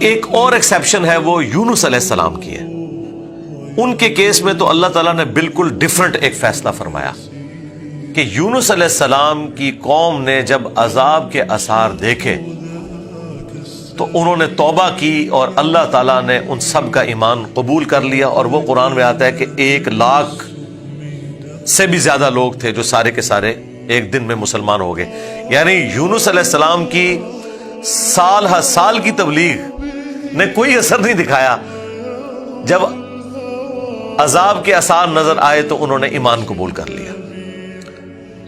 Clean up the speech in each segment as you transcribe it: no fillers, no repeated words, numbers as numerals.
ایک اور ایکسیپشن ہے، وہ یونس علیہ السلام کی ہے۔ ان کے کیس میں تو اللہ تعالیٰ نے بالکل ڈیفرنٹ ایک فیصلہ فرمایا کہ یونس علیہ السلام کی قوم نے جب عذاب کے آثار دیکھے تو انہوں نے توبہ کی اور اللہ تعالیٰ نے ان سب کا ایمان قبول کر لیا، اور وہ قرآن میں آتا ہے کہ 1,00,000 سے بھی زیادہ لوگ تھے جو سارے کے سارے ایک دن میں مسلمان ہو گئے۔ یعنی یونس علیہ السلام کی سال ہر سال کی تبلیغ نے کوئی اثر نہیں دکھایا، جب عذاب کے آثار نظر آئے تو انہوں نے ایمان قبول کر لیا۔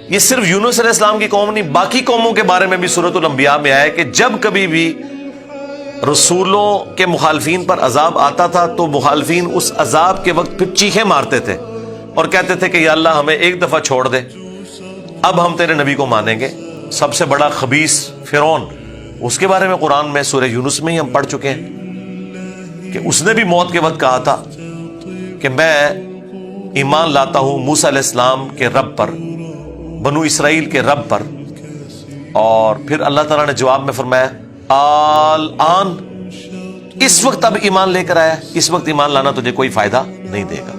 یہ صرف یونس علیہ السلام کی قوم نہیں، باقی قوموں کے بارے میں بھی سورۃ الانبیاء میں آیا کہ جب کبھی بھی رسولوں کے مخالفین پر عذاب آتا تھا تو مخالفین اس عذاب کے وقت پھر چیخیں مارتے تھے اور کہتے تھے کہ یا اللہ ہمیں ایک دفعہ چھوڑ دے، اب ہم تیرے نبی کو مانیں گے۔ سب سے بڑا خبیث فرعون، اس کے بارے میں قرآن میں سورہ یونس میں ہی ہم پڑھ چکے ہیں کہ اس نے بھی موت کے وقت کہا تھا کہ میں ایمان لاتا ہوں موسیٰ علیہ السلام کے رب پر، بنو اسرائیل کے رب پر، اور پھر اللہ تعالیٰ نے جواب میں فرمایا آن، اس وقت اب ایمان لے کر آیا، اس وقت ایمان لانا تجھے کوئی فائدہ نہیں دے گا۔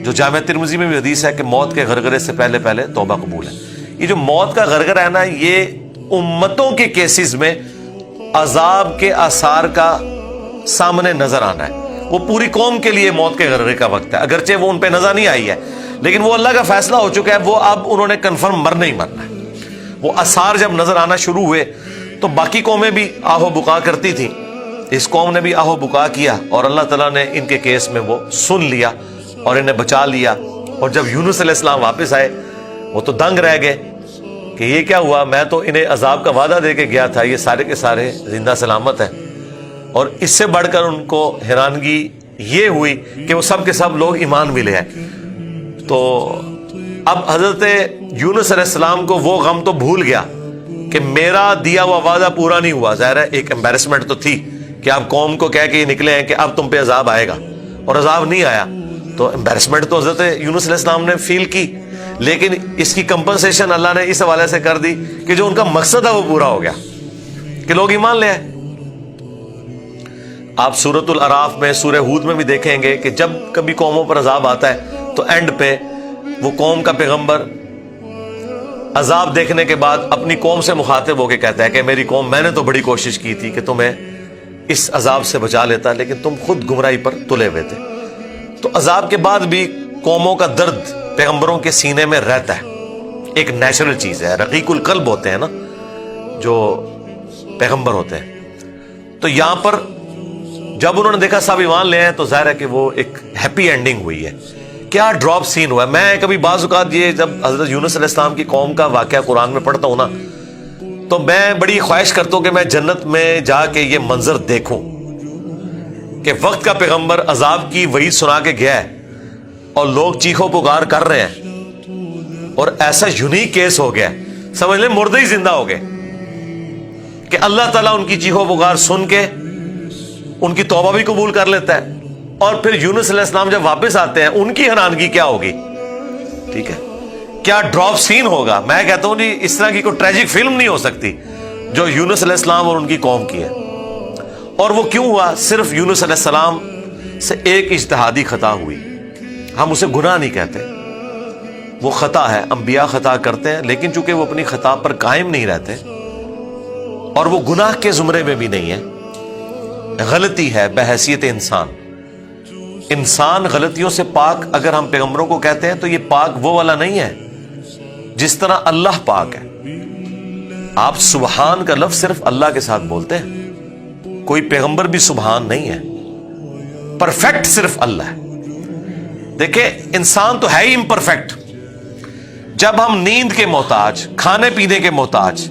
جو جامع ترمذی میں بھی حدیث ہے کہ موت کے غرغرے سے پہلے پہلے توبہ قبول ہے۔ یہ جو موت کا غرغرہ ہے نا، یہ امتوں کے کیسز میں عذاب کے آثار کا سامنے نظر آنا ہے۔ وہ پوری قوم کے لیے موت کے غرغرے کا وقت ہے، اگرچہ وہ ان پہ نظر نہیں آئی ہے، لیکن وہ اللہ کا فیصلہ ہو چکا ہے، وہ اب انہوں نے کنفرم مرنا ہی مرنا ہے۔ وہ آثار جب نظر آنا شروع ہوئے تو باقی قومیں بھی آہو بکا کرتی تھیں، اس قوم نے بھی آہو بکا کیا، اور اللہ تعالیٰ نے ان کے کیس میں وہ سن لیا اور انہیں بچا لیا۔ اور جب یونس علیہ السلام واپس آئے وہ تو دنگ رہ گئے کہ یہ کیا ہوا، میں تو انہیں عذاب کا وعدہ دے کے گیا تھا، یہ سارے کے سارے زندہ سلامت ہیں۔ اور اس سے بڑھ کر ان کو حیرانگی یہ ہوئی کہ وہ سب کے سب لوگ ایمان ملے ہیں۔ تو اب حضرت یونس علیہ السلام کو وہ غم تو بھول گیا کہ میرا دیا ہوا وعدہ پورا نہیں ہوا۔ ظاہر ہے ایک امبیرسمنٹ تو تھی کہ آپ قوم کو کہہ کے یہ نکلے ہیں کہ اب تم پہ عذاب آئے گا، اور عذاب نہیں آیا، تو امبیرسمنٹ تو حضرت یونس علیہ السلام نے فیل کی، لیکن اس کی کمپنسیشن اللہ نے اس حوالے سے کر دی کہ جو ان کا مقصد ہے وہ پورا ہو گیا کہ لوگ ایمان لے آئے۔ آپ سورۃ الاعراف میں، سورہ ہود میں بھی دیکھیں گے کہ جب کبھی قوموں پر عذاب آتا ہے تو اینڈ پہ وہ قوم کا پیغمبر عذاب دیکھنے کے بعد اپنی قوم سے مخاطب ہو کے کہتا ہے کہ میری قوم، میں نے تو بڑی کوشش کی تھی کہ تمہیں اس عذاب سے بچا لیتا، لیکن تم خود گمراہی پر تلے ہوئے تھے۔ تو عذاب کے بعد بھی قوموں کا درد پیغمبروں کے سینے میں رہتا ہے، ایک نیچرل چیز ہے، رقیق القلب ہوتے ہیں نا جو پیغمبر ہوتے ہیں۔ تو یہاں پر جب انہوں نے دیکھا سب ایمان لے آئے تو ظاہر ہے کہ وہ ایک ہیپی اینڈنگ ہوئی ہے۔ کیا ڈراپ سین ہوا ہے۔ میں کبھی بعض اوقات یہ جب حضرت یونس علیہ السلام کی قوم کا واقعہ قرآن میں پڑھتا ہوں نا تو میں بڑی خواہش کرتا ہوں کہ میں جنت میں جا کے یہ منظر دیکھوں کہ وقت کا پیغمبر عذاب کی وعید سنا کے گیا ہے اور لوگ چیخو پکار کر رہے ہیں، اور ایسا یونیک کیس ہو گیا، سمجھ لیں مردے ہی زندہ ہو گئے کہ اللہ تعالیٰ ان کی چیخو پکار سن کے ان کی توبہ بھی قبول کر لیتا ہے، اور پھر یونس علیہ السلام جب واپس آتے ہیں ان کی حیرانگی کیا ہوگی، ٹھیک ہے، کیا ڈراپ سین ہوگا۔ میں کہتا ہوں جی اس طرح کی کوئی ٹریجک فلم نہیں ہو سکتی جو یونس علیہ السلام اور ان کی قوم کی ہے۔ اور وہ کیوں ہوا؟ صرف یونس علیہ السلام سے ایک اجتہادی خطا ہوئی۔ ہم اسے گناہ نہیں کہتے، وہ خطا ہے، انبیاء خطا کرتے ہیں، لیکن چونکہ وہ اپنی خطا پر قائم نہیں رہتے اور وہ گناہ کے زمرے میں بھی نہیں ہے، غلطی ہے بحیثیت انسان۔ انسان غلطیوں سے پاک اگر ہم پیغمبروں کو کہتے ہیں تو یہ پاک وہ والا نہیں ہے جس طرح اللہ پاک ہے۔ آپ سبحان کا لفظ صرف اللہ کے ساتھ بولتے ہیں، کوئی پیغمبر بھی سبحان نہیں ہے، پرفیکٹ صرف اللہ ہے۔ دیکھیں انسان تو ہے ہی امپرفیکٹ، جب ہم نیند کے محتاج، کھانے پینے کے محتاج،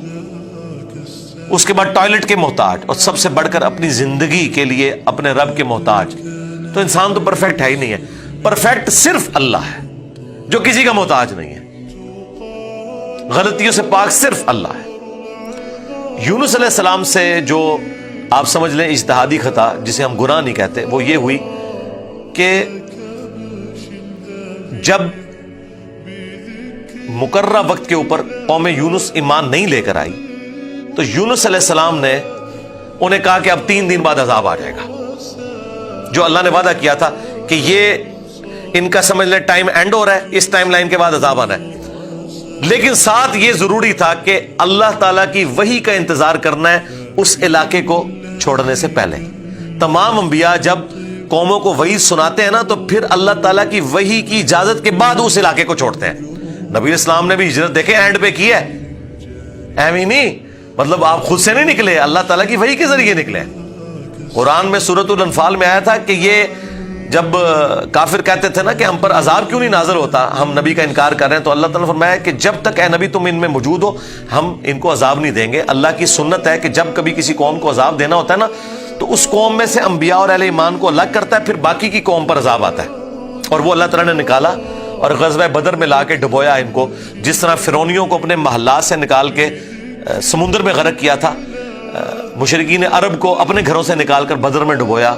اس کے بعد ٹوائلٹ کے محتاج، اور سب سے بڑھ کر اپنی زندگی کے لیے اپنے رب کے محتاج، تو انسان تو پرفیکٹ ہے ہی نہیں ہے۔ پرفیکٹ صرف اللہ ہے جو کسی کا محتاج نہیں ہے، غلطیوں سے پاک صرف اللہ ہے۔ یونس علیہ السلام سے جو آپ سمجھ لیں اجتہادی خطا، جسے ہم گناہ نہیں کہتے، وہ یہ ہوئی کہ جب مقررہ وقت کے اوپر قوم یونس ایمان نہیں لے کر آئی تو یونس علیہ السلام نے انہیں کہا کہ اب 3 دن بعد عذاب آ جائے گا، جو اللہ نے وعدہ کیا تھا کہ یہ ان کا سمجھ لیں ٹائم اینڈ ہو رہا ہے، اس ٹائم لائن کے بعد عذاب آنا ہے۔ لیکن ساتھ یہ ضروری تھا کہ اللہ تعالیٰ کی وحی کا انتظار کرنا ہے اس علاقے کو چھوڑنے سے پہلے۔ تمام انبیاء جب قوموں کو وحی سناتے ہیں نا تو پھر اللہ تعالیٰ کی وحی کی اجازت کے بعد اس علاقے کو چھوڑتے ہیں۔ نبی اسلام نے بھی ہجرت دیکھیں اینڈ پہ کی ہے، ایویں نہیں، مطلب آپ خود سے نہیں نکلے، اللہ تعالیٰ کی وحی کے ذریعے نکلے۔ قرآن میں سورۃ الانفال میں آیا تھا کہ یہ جب کافر کہتے تھے نا کہ ہم پر عذاب کیوں نہیں نازل ہوتا، ہم نبی کا انکار کر رہے ہیں، تو اللہ تعالیٰ نے فرمایا کہ جب تک اے نبی تم ان میں موجود ہو ہم ان کو عذاب نہیں دیں گے۔ اللہ کی سنت ہے کہ جب کبھی کسی قوم کو عذاب دینا ہوتا ہے نا تو اس قوم میں سے انبیاء اور اہل ایمان کو الگ کرتا ہے، پھر باقی کی قوم پر عذاب آتا ہے، اور وہ اللہ تعالیٰ نے نکالا اور غزوہ بدر میں لا کے ڈبویا ان کو، جس طرح فرعونیوں کو اپنے محلات سے نکال کے سمندر میں غرق کیا تھا، مشرکین عرب کو اپنے گھروں سے نکال کر بدر میں ڈبویا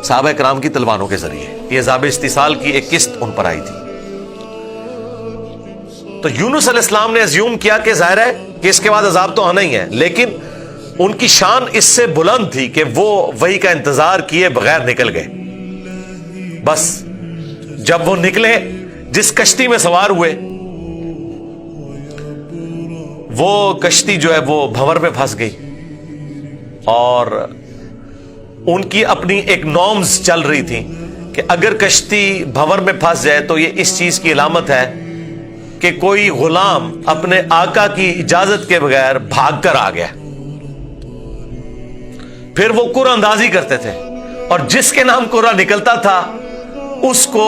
صحابہ کرام کی تلواروں کے ذریعے۔ یہ عذاب استحصال کی ایک قسط ان پر آئی تھی۔ تو یونس علیہ السلام نے ازیوم کیا کہ ظاہر ہے کہ اس کے بعد عذاب تو آنا ہی ہے، لیکن ان کی شان اس سے بلند تھی کہ وہ وحی کا انتظار کیے بغیر نکل گئے۔ بس جب وہ نکلے، جس کشتی میں سوار ہوئے، وہ کشتی جو ہے وہ بھنور میں پھنس گئی، اور ان کی اپنی ایک نارمز چل رہی تھی کہ اگر کشتی بھنور میں پھنس جائے تو یہ اس چیز کی علامت ہے کہ کوئی غلام اپنے آقا کی اجازت کے بغیر بھاگ کر آ گیا۔ پھر وہ قرآن اندازی کرتے تھے، اور جس کے نام قرآن نکلتا تھا اس کو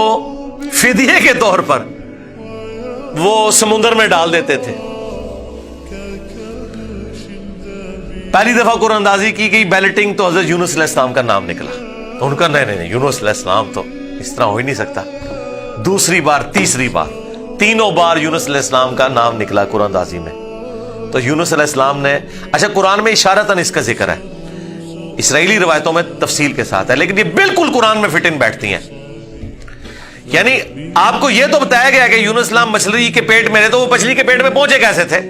فدیے کے طور پر وہ سمندر میں ڈال دیتے تھے۔ پہلی دفعہ قرآن اندازی کی گئی بیلٹنگ تو حضرت یونس علیہ السلام کا نام نکلا، تو ان کا نہیں یونس علیہ السلام تو اس طرح ہو ہی نہیں سکتا۔ دوسری بار، تیسری بار، تینوں بار یونس علیہ السلام کا نام نکلا قرآن اندازی میں۔ تو یونس علیہ السلام نے، اچھا قرآن میں اشارتاً اس کا ذکر ہے، اسرائیلی روایتوں میں تفصیل کے ساتھ ہے، لیکن یہ بالکل قرآن میں فٹ ان بیٹھتی ہیں۔ یعنی آپ کو یہ تو بتایا گیا کہ یونس السلام مچھلی کے پیٹ میں رہے، تو وہ مچھلی کے پیٹ میں پہنچے کیسے تھے؟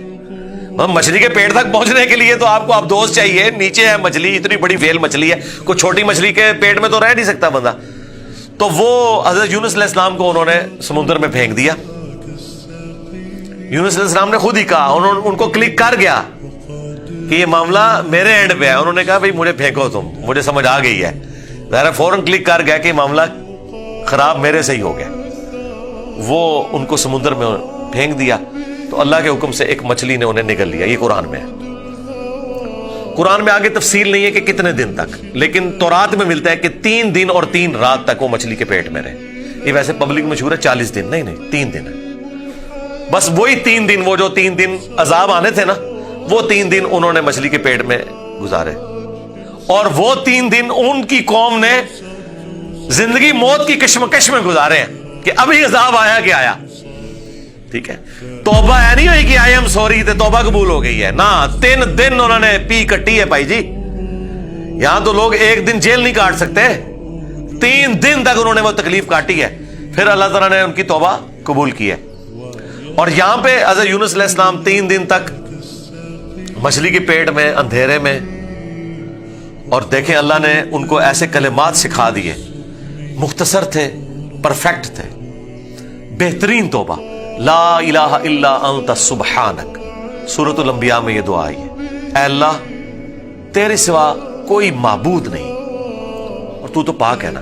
مچھلی کے پیٹ تک پہنچنے کے لیے تو آپ کو دوست چاہیے، نیچے ہے مچھلی، اتنی بڑی ویل مچھلی ہے، کوئی چھوٹی مچھلی کے پیٹ میں تو رہ نہیں سکتا بندہ۔ تو وہ حضرت یونس علیہ السلام کو انہوں نے سمندر میں پھینک دیا۔ یونس علیہ السلام نے خود ہی کہا، ان کو کلک کر گیا کہ یہ معاملہ میرے اینڈ پہ ہے۔ انہوں نے کہا بھائی مجھے پھینکو، تم مجھے سمجھ آ گئی ہے، ظاہر فوراً کلک کر گیا کہ یہ معاملہ خراب میرے سے ہی ہو گیا۔ وہ ان کو سمندر میں پھینک دیا تو اللہ کے حکم سے ایک مچھلی نے انہیں نگل لیا۔ یہ قرآن میں ہے، قرآن میں آگے تفصیل نہیں ہے کہ کتنے دن تک، لیکن تورات میں ملتا ہے کہ 3 دن اور 3 رات تک وہ مچھلی کے پیٹ میں رہے۔ یہ ویسے پبلک مشہور ہے 40 دن، نہیں 3 دن ہے، بس وہی 3 دن، وہ جو 3 دن عذاب آنے تھے نا، وہ 3 دن انہوں نے مچھلی کے پیٹ میں گزارے، اور وہ 3 دن ان کی قوم نے زندگی موت کی کشمکش میں گزارے ہیں کہ ابھی عذاب آیا کہ آیا۔ ٹھیک ہے، توبہ ہے نہیں ہوئی کہ آئی ایم سوری تے توبہ قبول ہو گئی ہے، نہ 3 دن انہوں نے پی کٹی ہے بھائی جی۔ یہاں تو لوگ 1 دن جیل نہیں کاٹ سکتے، 3 دن تک انہوں نے وہ تکلیف کاٹی ہے، پھر اللہ تعالیٰ نے ان کی توبہ قبول کی ہے۔ اور یہاں پہ حضرت یونس علیہ السلام 3 دن تک مچھلی کے پیٹ میں، اندھیرے میں، اور دیکھیں اللہ نے ان کو ایسے کلمات سکھا دیے، مختصر تھے، پرفیکٹ تھے، بہترین توبہ، لا الہ الا انت سبحانک۔ سورۃ الانبیاء میں یہ دعا آئی ہے، اے اللہ تیرے سوا کوئی معبود نہیں، اور تو پاک ہے نا،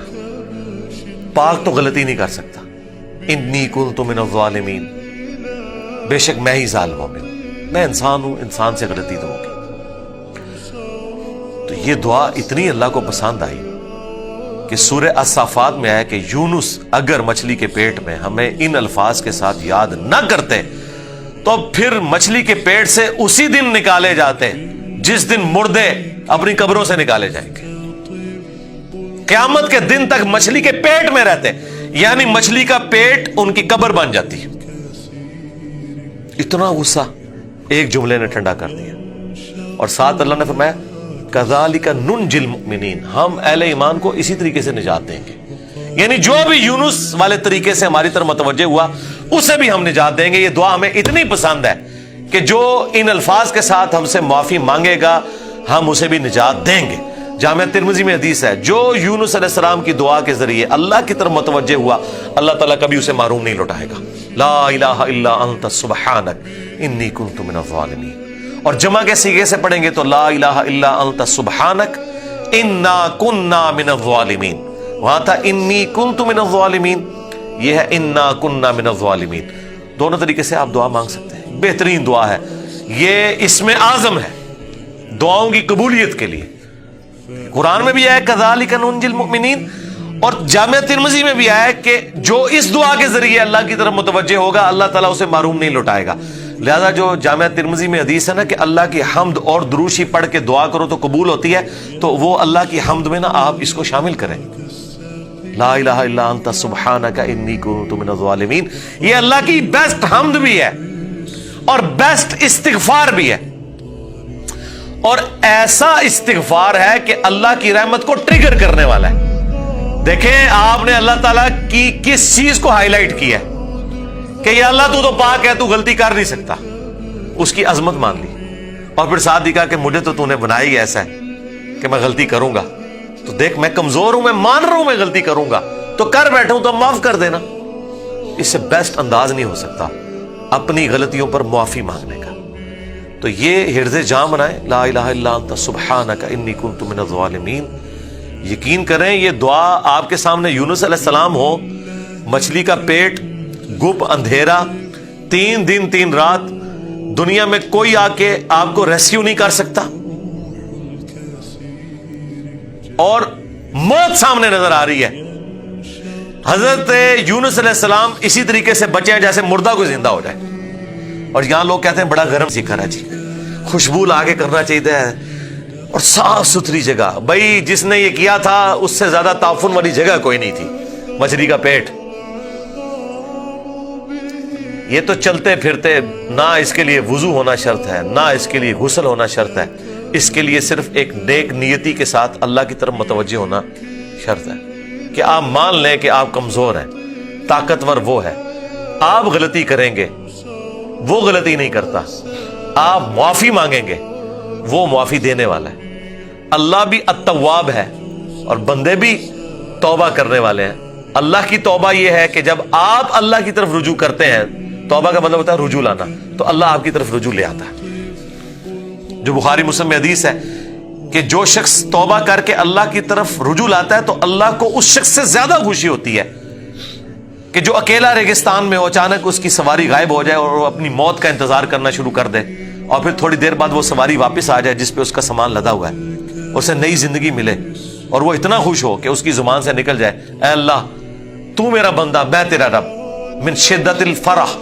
پاک تو غلطی نہیں کر سکتا، انی کنت من الظالمین، بے شک میں ہی ظالموں میں، میں انسان ہوں، انسان سے غلطی تو ہوگی۔ تو یہ دعا اتنی اللہ کو پسند آئی کہ سورہ الصافات میں آیا کہ یونس اگر مچھلی کے پیٹ میں ہمیں ان الفاظ کے ساتھ یاد نہ کرتے تو پھر مچھلی کے پیٹ سے اسی دن نکالے جاتے جس دن مردے اپنی قبروں سے نکالے جائیں گے، قیامت کے دن تک مچھلی کے پیٹ میں رہتے، یعنی مچھلی کا پیٹ ان کی قبر بن جاتی۔ اتنا غصہ ایک جملے نے ٹھنڈا کر دیا، اور ساتھ اللہ نے فرمایا کذالک ننجی المؤمنین، ہم اہل ایمان کو اسی طریقے سے نجات دیں گے، یعنی جو بھی یونس والے طریقے سے ہماری طرف متوجہ ہوا اسے بھی ہم نجات دیں گے۔ یہ دعا ہمیں اتنی پسند ہے کہ جو ان الفاظ کے ساتھ ہم سے معافی مانگے گا ہم اسے بھی نجات دیں گے. جامعہ ترمذی میں حدیث ہے جو یونس علیہ السلام کی دعا کے ذریعے اللہ کی طرف متوجہ ہوا اللہ تعالیٰ کبھی اسے محروم نہیں لوٹائے گا. لا الہ الا انت سبحانک انی کنت من الظالمین. اور جمع کے صیغے سے پڑھیں گے تو لا الہ الا انت سبحانک انا کننا من الظالمین. وہاں تھا انی کنت من الظالمین, یہ ہے انا کننا من الظالمین. دونوں طریقے سے آپ دعا مانگ سکتے ہیں, بہترین دعا ہے یہ, اسم اعظم ہے دعاؤں کی قبولیت کے لیے. قرآن میں بھی آیا کذالک ننجی المؤمنین, اور جامعہ ترمذی میں بھی آیا کہ جو اس دعا کے ذریعے اللہ کی طرف متوجہ ہوگا اللہ تعالیٰ اسے محروم نہیں لوٹائے گا. لہذا جو جامعہ ترمذی میں حدیث ہے نا کہ اللہ کی حمد اور دروشی پڑھ کے دعا کرو تو قبول ہوتی ہے, تو وہ اللہ کی حمد میں نا آپ اس کو شامل کریں. لا الہ الا انت سبحانک انی کنت من الظالمین, یہ اللہ کی بیسٹ حمد بھی ہے اور بیسٹ استغفار بھی ہے, اور ایسا استغفار ہے کہ اللہ کی رحمت کو ٹریگر کرنے والا ہے. دیکھیں آپ نے اللہ تعالیٰ کی کس چیز کو ہائی لائٹ کیا ہے کہ یا اللہ تو پاک ہے, تو غلطی کر نہیں سکتا, اس کی عظمت مان لی, اور پھر ساتھ ہی کہا کہ مجھے تو نے بنایا ہی ایسا ہے کہ میں غلطی کروں گا, تو دیکھ میں کمزور ہوں, میں مان رہا ہوں میں غلطی کروں گا, تو کر بیٹھا ہوں تو معاف کر دینا. اس سے بیسٹ انداز نہیں ہو سکتا اپنی غلطیوں پر معافی مانگنے کا. تو یہ حرز جاں بنائیں, لا الہ الا انت سبحانک انی کنت من الظالمین. یقین کریں یہ دعا آپ کے سامنے یونس علیہ السلام ہو, مچھلی کا پیٹ, گپ اندھیرا, 3 دن 3 رات, دنیا میں کوئی آ کے آپ کو ریسکیو نہیں کر سکتا, اور موت سامنے نظر آ رہی ہے. حضرت یونس علیہ السلام اسی طریقے سے بچے ہیں جیسے مردہ کو زندہ ہو جائے, اور یہاں لوگ کہتے ہیں بڑا گرم سیکھا ہے جی, خوشبو لا کے کرنا چاہیے اور صاف ستھری جگہ. بھائی جس نے یہ کیا تھا اس سے زیادہ تعفن والی جگہ کوئی نہیں تھی, مچھلی کا پیٹ. یہ تو چلتے پھرتے, نہ اس کے لیے وضو ہونا شرط ہے, نہ اس کے لیے غسل ہونا شرط ہے, اس کے لیے صرف ایک نیک نیتی کے ساتھ اللہ کی طرف متوجہ ہونا شرط ہے کہ آپ مان لیں کہ آپ کمزور ہیں, طاقتور وہ ہے, آپ غلطی کریں گے وہ غلطی نہیں کرتا, آپ معافی مانگیں گے وہ معافی دینے والا ہے. اللہ بھی التواب ہے اور بندے بھی توبہ کرنے والے ہیں. اللہ کی توبہ یہ ہے کہ جب آپ اللہ کی طرف رجوع کرتے ہیں, توبہ کا مطلب ہوتا ہے رجوع لانا, تو اللہ آپ کی طرف رجوع لے آتا ہے. جو بخاری مسلم میں حدیث ہے کہ جو شخص توبہ کر کے اللہ کی طرف رجوع لاتا ہے تو اللہ کو اس شخص سے زیادہ خوشی ہوتی ہے کہ جو اکیلا ریگستان میں ہو, اچانک اس کی سواری غائب ہو جائے اور وہ اپنی موت کا انتظار کرنا شروع کر دے, اور پھر تھوڑی دیر بعد وہ سواری واپس آ جائے جس پہ اس کا سامان لدا ہوا ہے, اسے نئی زندگی ملے, اور وہ اتنا خوش ہو کہ اس کی زبان سے نکل جائے اے اللہ تو میرا بندہ میں تیرا رب, من شدت الفرح,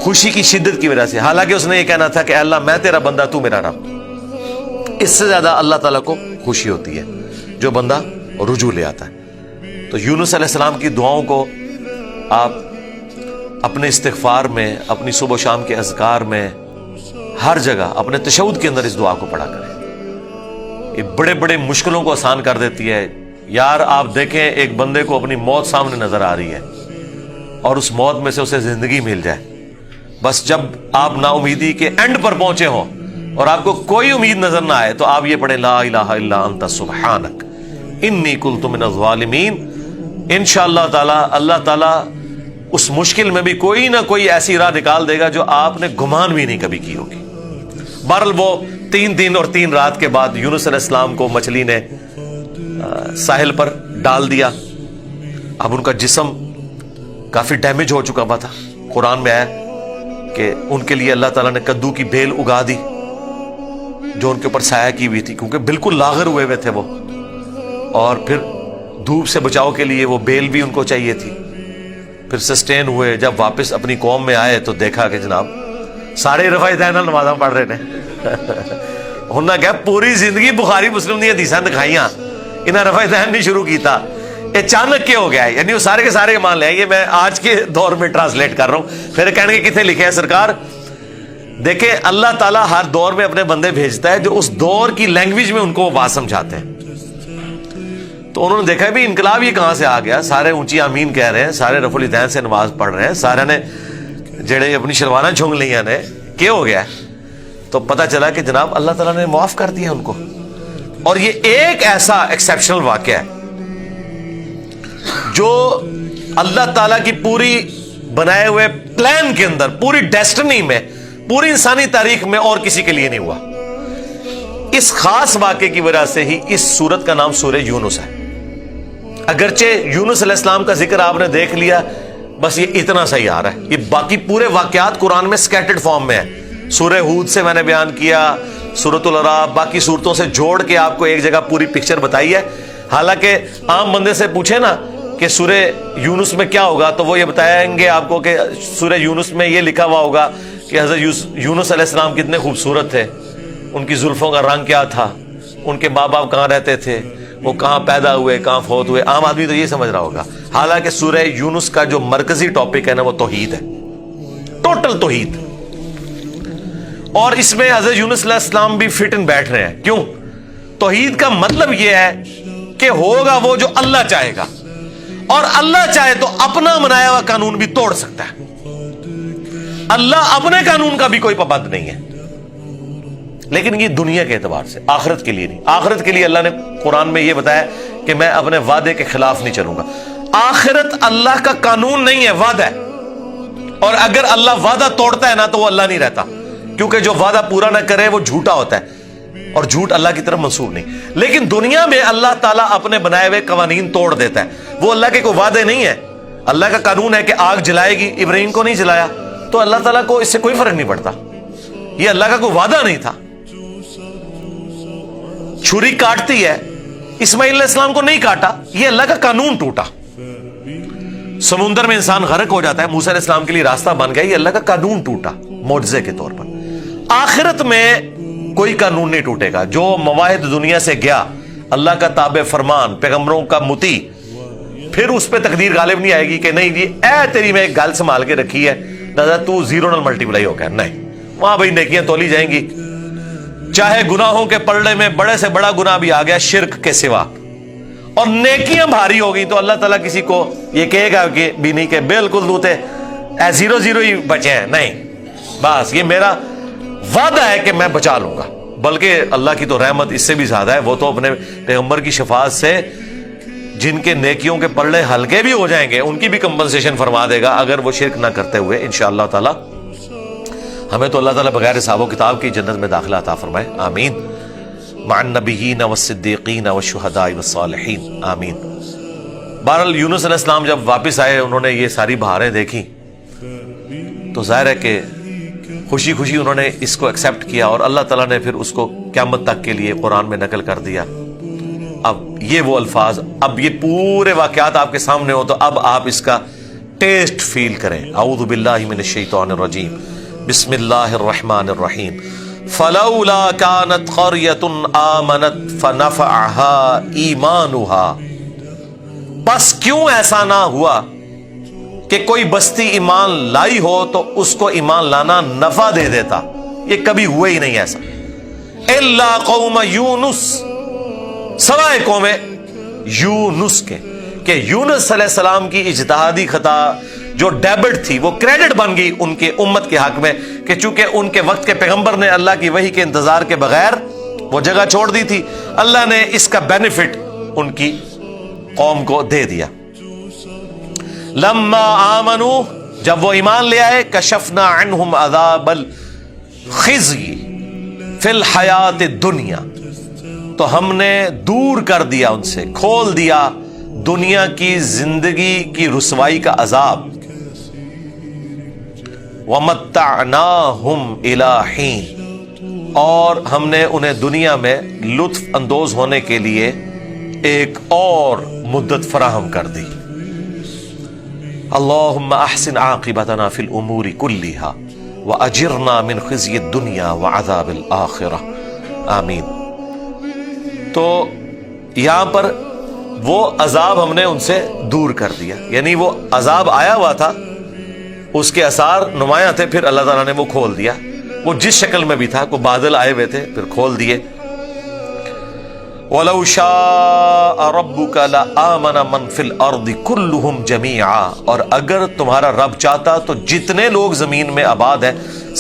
خوشی کی شدت کی وجہ سے. حالانکہ اس نے یہ کہنا تھا کہ اے اللہ میں تیرا بندہ تو میرا رب. اس سے زیادہ اللہ تعالیٰ کو خوشی ہوتی ہے جو بندہ رجوع لے آتا ہے. تو یونس علیہ السلام کی دعاؤں کو آپ اپنے استغفار میں, اپنی صبح و شام کے اذکار میں, ہر جگہ اپنے تشہد کے اندر اس دعا کو پڑھا کریں. یہ بڑے بڑے مشکلوں کو آسان کر دیتی ہے. یار آپ دیکھیں ایک بندے کو اپنی موت سامنے نظر آ رہی ہے اور اس موت میں سے اسے زندگی مل جائے, بس جب آپ نا امیدی کے اینڈ پر پہنچے ہوں اور آپ کو کوئی امید نظر نہ آئے تو آپ یہ پڑھیں لا الہ الا انت سبحانک انی کنت من الظالمین. انشاءاللہ تعالی اللہ تعالی اس مشکل میں بھی کوئی نہ کوئی ایسی راہ نکال دے گا جو آپ نے گمان بھی نہیں کبھی کی ہوگی. بہرحال وہ 3 دن اور 3 رات کے بعد یونس علیہ السلام کو مچھلی نے ساحل پر ڈال دیا. اب ان کا جسم کافی ڈیمیج ہو چکا ہوا تھا. قرآن میں آیا کہ ان کے لیے اللہ تعالیٰ نے کدو کی بیل اگا دی جو ان کے اوپر سایہ کی ہوئی تھی, کیونکہ بالکل لاغر ہوئے ہوئے تھے وہ, اور پھر دھوپ سے بچاؤ کے لیے وہ بیل بھی ان کو چاہیے تھی. پھر سسٹین ہوئے, جب واپس اپنی قوم میں آئے تو دیکھا کہ جناب سارے رفع دین نمازاں پڑھ رہے ہیں. انہوں نے کہا پوری زندگی بخاری مسلم دی حدیثاں دکھائیاں, انہیں رفع دین نہیں شروع کیتا, اچانک کیا ہو گیا ہے. یعنی وہ سارے کے سارے مان لیں. یہ میں آج کے دور میں ٹرانسلیٹ کر رہا ہوں. پھر کہنے کے کتنے لکھے ہیں سرکار, دیکھیں اللہ تعالیٰ ہر دور میں اپنے بندے بھیجتا ہے جو اس دور کی لینگویج میں ان کو بات سمجھاتے ہیں. تو انہوں نے دیکھا بھی انقلاب یہ کہاں سے آ گیا, سارے اونچی آمین کہہ رہے ہیں, سارے رفع الیدین سے نماز پڑھ رہے ہیں, سارے نے جڑے اپنی شلواریں چھنگ لیاں نے کیا ہو گیا ہے؟ تو پتہ چلا کہ جناب اللہ تعالیٰ نے معاف کر دیا ان کو. اور یہ ایک ایسا ایکسیپشنل واقعہ ہے جو اللہ تعالیٰ کی پوری بنائے ہوئے پلان کے اندر، پوری ڈیسٹنی میں، پوری انسانی تاریخ میں اور کسی کے لیے نہیں ہوا. اس خاص واقعے کی وجہ سے ہی اس سورت کا نام سورہ یونس ہے. اگرچہ یونس علیہ السلام کا ذکر آپ نے دیکھ لیا، بس یہ اتنا صحیح آ رہا ہے. یہ باقی پورے واقعات قرآن میں سکیٹرڈ فارم میں ہے. سورہ ہود سے میں نے بیان کیا، سورۃ الاعراف، باقی صورتوں سے جوڑ کے آپ کو ایک جگہ پوری پکچر بتائی ہے. حالانکہ عام بندے سے پوچھے نا کہ سورہ یونس میں کیا ہوگا تو وہ یہ بتائیں گے آپ کو کہ سورہ یونس میں یہ لکھا ہوا ہوگا کہ حضرت یونس علیہ السلام کتنے خوبصورت تھے، ان کی زلفوں کا رنگ کیا تھا، ان کے ماں باپ کہاں رہتے تھے، وہ کہاں پیدا ہوئے، کہاں فوت ہوئے. عام آدمی تو یہ سمجھ رہا ہوگا. حالانکہ سورہ یونس کا جو مرکزی ٹاپک ہے نا وہ توحید ہے، ٹوٹل توحید. اور اس میں حضرت یونس علیہ السلام بھی فٹ ان بیٹھ رہے ہیں. کیوں؟ توحید کا مطلب یہ ہے کہ ہوگا وہ جو اللہ چاہے گا، اور اللہ چاہے تو اپنا بنایا ہوا قانون بھی توڑ سکتا ہے. اللہ اپنے قانون کا بھی کوئی پابند نہیں ہے. لیکن یہ دنیا کے اعتبار سے، آخرت کے لیے نہیں. آخرت کے لیے اللہ نے قرآن میں یہ بتایا کہ میں اپنے وعدے کے خلاف نہیں چلوں گا. آخرت اللہ کا قانون نہیں ہے، وعدہ ہے. اور اگر اللہ وعدہ توڑتا ہے نا تو وہ اللہ نہیں رہتا، کیونکہ جو وعدہ پورا نہ کرے وہ جھوٹا ہوتا ہے، اور جھوٹ اللہ کی طرف منسوب نہیں. لیکن دنیا میں اللہ تعالیٰ اپنے بنائے ہوئے قوانین توڑ دیتا ہے. وہ اللہ کے کوئی وعدے نہیں ہے. اللہ کا قانون ہے کہ آگ جلائے گی، ابراہیم کو نہیں جلایا تو اللہ تعالیٰ کو اس سے کوئی فرق نہیں پڑتا. یہ اللہ کا کوئی وعدہ نہیں تھا. چھری کاٹتی ہے، اسماعیل علیہ السلام کو نہیں کاٹا، یہ اللہ کا قانون ٹوٹا. سمندر میں انسان غرق ہو جاتا ہے، موسیٰ علیہ السلام کے لیے راستہ بن گیا، یہ اللہ کا قانون ٹوٹا معجزے کے طور پر. آخرت میں کوئی قانون نہیں ٹوٹے گا. جو مواہد دنیا سے گیا، اللہ کا تابع فرمان، پیغمبروں کا مطیع، پھر اس پہ تقدیر غالب نہیں آئے گی کہ نہیں جی اے تیری میں ایک گل سنبھال کے رکھی ہے دادا تو زیرو نال ملٹی پلائی ہو گیا. نہیں، وہاں بھائی نیکیاں تولی جائیں گی. چاہے گناہوں کے پلڑے میں بڑے سے بڑا گناہ بھی آ گیا شرک کے سوا، اور نیکیاں بھاری ہو گئی تو اللہ تعالیٰ کسی کو یہ کہے گا کہ بھی نہیں کہ بالکل دوتے اے زیرو زیرو ہی بچے ہیں. نہیں، بس یہ میرا وعدہ ہے کہ میں بچا لوں گا. بلکہ اللہ کی تو رحمت اس سے بھی زیادہ ہے. وہ تو اپنے پیغمبر کی شفاعت سے جن کے نیکیوں کے پلڑے ہلکے بھی ہو جائیں گے ان کی بھی کمپنسیشن فرما دے گا اگر وہ شرک نہ کرتے ہوئے. انشاءاللہ تعالی ہمیں تو اللہ تعالیٰ بغیر حساب و کتاب کی جنت میں داخلہ عطا فرمائے. آمین. مع النبیین والصدیقین والشہداء والصالحین. آمین. بہرحال یونس علیہ السلام جب واپس آئے، انہوں نے یہ ساری بہاریں دیکھی تو ظاہر ہے کہ خوشی خوشی انہوں نے اس کو ایکسیپٹ کیا، اور اللہ تعالیٰ نے پھر اس کو قیامت تک کے لیے قرآن میں نقل کر دیا. اب یہ وہ الفاظ، اب یہ پورے واقعات آپ کے سامنے ہو تو اب آپ اس کا ٹیسٹ فیل کریں. اعوذ باللہ من الشیطان الرجیم، بسم اللہ الرحمن الرحیم. فلولا كانت قرية آمنت فنفعها ایمانها، بس کیوں ایسا نہ ہوا کہ کوئی بستی ایمان لائی ہو تو اس کو ایمان لانا نفع دے دیتا. یہ کبھی ہوا ہی نہیں ایسا. الا قوم یونس، سوائے قوم یونس کے، کہ یونس علیہ السلام کی اجتہادی خطا جو ڈیبٹ تھی وہ کریڈٹ بن گئی ان کے امت کے حق میں، کہ چونکہ ان کے وقت کے پیغمبر نے اللہ کی وحی کے انتظار کے بغیر وہ جگہ چھوڑ دی تھی، اللہ نے اس کا بینیفٹ ان کی قوم کو دے دیا. لما آمنوا، جب وہ ایمان لے آئے، کشفنا عنہم عذاب الخزي فی الحیات الدنیا، تو ہم نے دور کر دیا ان سے، کھول دیا دنیا کی زندگی کی رسوائی کا عذاب. وَمَتَّعْنَاهُمْ إِلَىٰ حِينٍ، اور ہم نے انہیں دنیا میں لطف اندوز ہونے کے لیے ایک اور مدت فراہم کر دی. اللہم احسن عاقبتنا فی الامور کلہا واجرنا من خزی الدنیا وعذاب الآخرہ. آمین. تو یہاں پر وہ عذاب ہم نے ان سے دور کر دیا، یعنی وہ عذاب آیا ہوا تھا، اس کے اثار نمایاں تھے، پھر اللہ تعالیٰ نے وہ کھول دیا. وہ جس شکل میں بھی تھا، کوئی بادل آئے ہوئے تھے، پھر کھول دیے. وَلَوْ شَاءَ رَبُّكَ لَآمَنَ مَنْ فِي الْأَرْضِ كُلُّهُمْ جَمِيعًا، اور اگر تمہارا رب چاہتا تو جتنے لوگ زمین میں آباد ہیں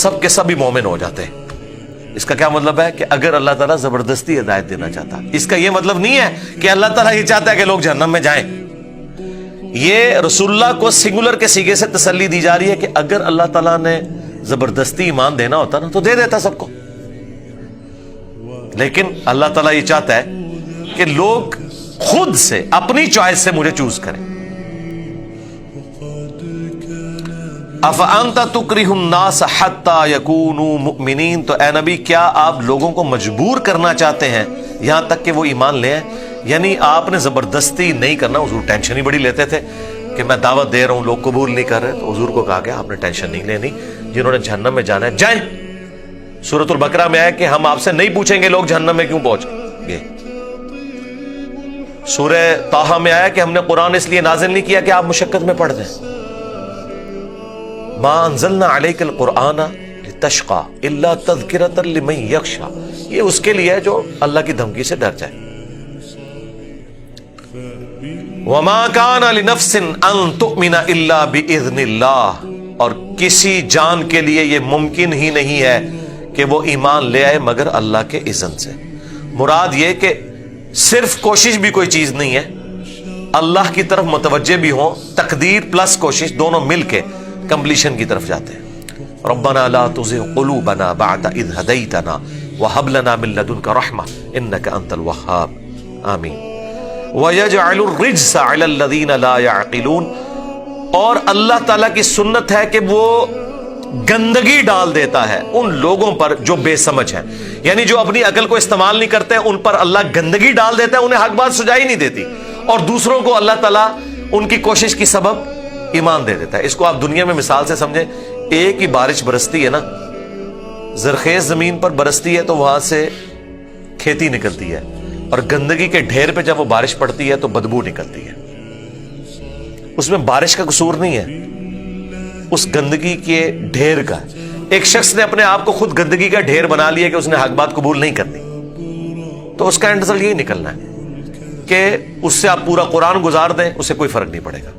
سب کے سب ہی مومن ہو جاتے ہیں۔ اس کا کیا مطلب ہے کہ اگر اللہ تعالیٰ زبردستی ہدایت دینا چاہتا، اس کا یہ مطلب نہیں ہے کہ اللہ تعالیٰ یہ چاہتا ہے کہ لوگ جہنم میں جائیں۔ یہ رسول اللہ کو سنگولر کے سیغے سے تسلی دی جا رہی ہے کہ اگر اللہ تعالیٰ نے زبردستی ایمان دینا ہوتا نا تو دے دیتا سب کو، لیکن اللہ تعالیٰ یہ چاہتا ہے کہ لوگ خود سے اپنی چوائس سے مجھے چوز کریں۔ افانت تکرہ الناس حتی یکونوا مؤمنین، تو اے نبی کیا آپ لوگوں کو مجبور کرنا چاہتے ہیں یہاں تک کہ وہ ایمان لے آئیں؟ یعنی آپ نے زبردستی نہیں کرنا۔ حضور ٹینشن ہی بڑی لیتے تھے کہ میں دعوت دے رہا ہوں لوگ قبول نہیں کر رہے، تو حضور کو کہا کہ آپ نے ٹینشن نہیں لینی، جنہوں نے جہنم میں جانا ہے جائیں۔ سورۃ البقرہ میں ہے کہ ہم آپ سے نہیں پوچھیں گے لوگ جہنم میں کیوں پہنچ گئے۔ سورہ طٰہٰ میں آیا کہ ہم نے قرآن اس لیے نازل نہیں کیا کہ آپ مشقت میں پڑھ دیں۔ ما انزلنا علیک القرآن لتشقى الا تذکرۃ لمن یخشی، یہ اس کے لیے ہے جو اللہ کی دھمکی سے ڈر جائے۔ وما کان لنفس ان تؤمن الا باذن اللہ، اور کسی جان کے لیے یہ ممکن ہی نہیں ہے کہ وہ ایمان لے آئے مگر اللہ کے اذن سے۔ مراد یہ کہ صرف کوشش بھی کوئی چیز نہیں ہے، اللہ کی طرف متوجہ بھی ہوں، تقدیر پلس کوشش دونوں مل کے کمپلیشن کی طرف جاتے ہیں۔ ربنا لا تزغ قلوبنا بعد اذ ہدیتنا وہب لنا من لدنک رحمہ انک انت الوہاب، آمین۔ وَيَجْعَلُ الرِّجْسَ عَلَى الَّذِينَ لَا يَعْقِلُونَ، اور اللہ تعالیٰ کی سنت ہے کہ وہ گندگی ڈال دیتا ہے ان لوگوں پر جو بے سمجھ ہیں، یعنی جو اپنی عقل کو استعمال نہیں کرتے ان پر اللہ گندگی ڈال دیتا ہے، انہیں حق بات سجائی نہیں دیتی، اور دوسروں کو اللہ تعالیٰ ان کی کوشش کی سبب ایمان دے دیتا ہے۔ اس کو آپ دنیا میں مثال سے سمجھیں، ایک ہی بارش برستی ہے نا، زرخیز زمین پر برستی ہے تو وہاں سے کھیتی نکلتی ہے، اور گندگی کے ڈھیر پہ جب وہ بارش پڑتی ہے تو بدبو نکلتی ہے۔ اس میں بارش کا قصور نہیں ہے، اس گندگی کے ڈھیر کا۔ ایک شخص نے اپنے آپ کو خود گندگی کا ڈھیر بنا لیا کہ اس نے حق بات قبول نہیں کرنی، تو اس کا اینڈ رزلٹ یہی نکلنا ہے کہ اس سے آپ پورا قرآن گزار دیں، اس سے کوئی فرق نہیں پڑے گا۔